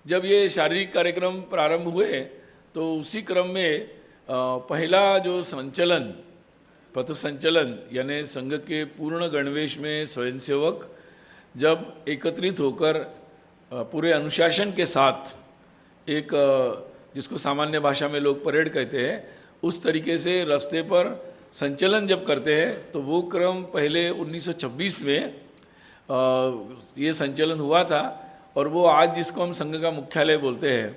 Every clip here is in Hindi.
जब ये शारीरिक कार्यक्रम प्रारंभ हुए तो उसी क्रम में पहला जो संचलन, पथ संचलन यानी संघ के पूर्ण गणवेश में स्वयंसेवक जब एकत्रित होकर पूरे अनुशासन के साथ एक जिसको सामान्य भाषा में लोग परेड कहते हैं, उस तरीके से रास्ते पर संचलन जब करते हैं तो वो क्रम पहले 1926 में ये संचलन हुआ था। और वो आज जिसको हम संघ का मुख्यालय बोलते हैं,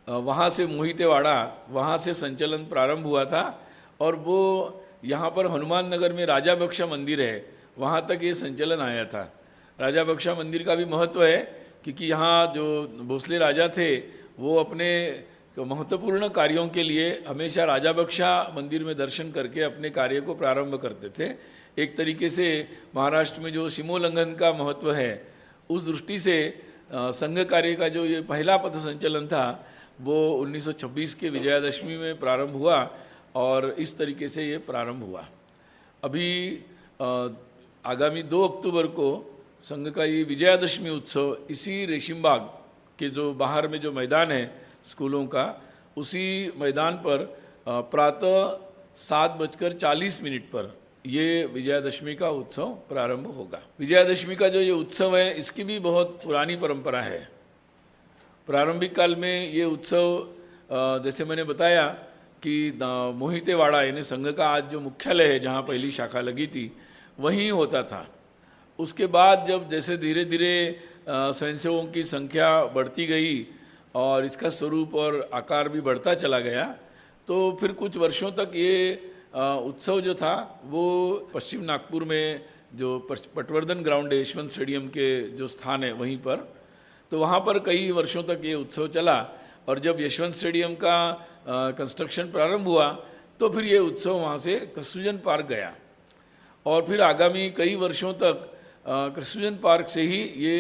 वहाँ से मोहितेवाड़ा, वहाँ से संचलन प्रारंभ हुआ था। और वो यहाँ पर हनुमान नगर में राजा बख्शा मंदिर है, वहाँ तक ये संचलन आया था। राजा बख्शा मंदिर का भी महत्व है क्योंकि यहाँ जो भोसले राजा थे वो अपने महत्वपूर्ण कार्यों के लिए हमेशा राजा बख्शा मंदिर में दर्शन करके अपने कार्य को प्रारंभ करते थे। एक तरीके से महाराष्ट्र में जो सीमोल्लंघन का महत्व है, उस दृष्टि से संघ कार्य का जो ये पहला पथ संचलन था वो 1926 के विजयादशमी में प्रारंभ हुआ और इस तरीके से ये प्रारंभ हुआ। अभी आगामी 2 अक्टूबर को संघ का ये विजयादशमी उत्सव इसी रेशिमबाग के जो बाहर में जो मैदान है स्कूलों का, उसी मैदान पर प्रातः 7:40 पर ये विजयादशमी का उत्सव प्रारंभ होगा। विजयादशमी का जो ये उत्सव है इसकी भी बहुत पुरानी परंपरा है। प्रारंभिक काल में ये उत्सव जैसे मैंने बताया कि मोहितेवाड़ा यानी संघ का आज जो मुख्यालय है जहाँ पहली शाखा लगी थी वहीं होता था। उसके बाद जब जैसे धीरे धीरे स्वयंसेवकों की संख्या बढ़ती गई और इसका स्वरूप और आकार भी बढ़ता चला गया, तो फिर कुछ वर्षों तक ये उत्सव जो था वो पश्चिम नागपुर में जो पटवर्धन ग्राउंड है, यशवंत स्टेडियम के जो स्थान है वहीं पर, तो वहाँ पर कई वर्षों तक ये उत्सव चला। और जब यशवंत स्टेडियम का कंस्ट्रक्शन प्रारंभ हुआ तो फिर ये उत्सव वहाँ से कस्तूरजन पार्क गया और फिर आगामी कई वर्षों तक कस्तूरजन पार्क से ही ये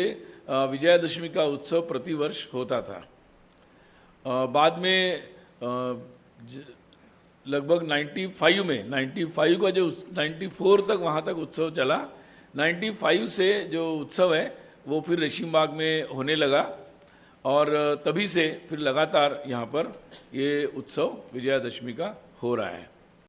विजयादशमी का उत्सव प्रतिवर्ष होता था। बाद में लगभग 95 का जो 94 तक वहाँ तक उत्सव चला। 95 से जो उत्सव है वो फिर रेशिमबाग में होने लगा और तभी से फिर लगातार यहाँ पर ये उत्सव विजयादशमी का हो रहा है।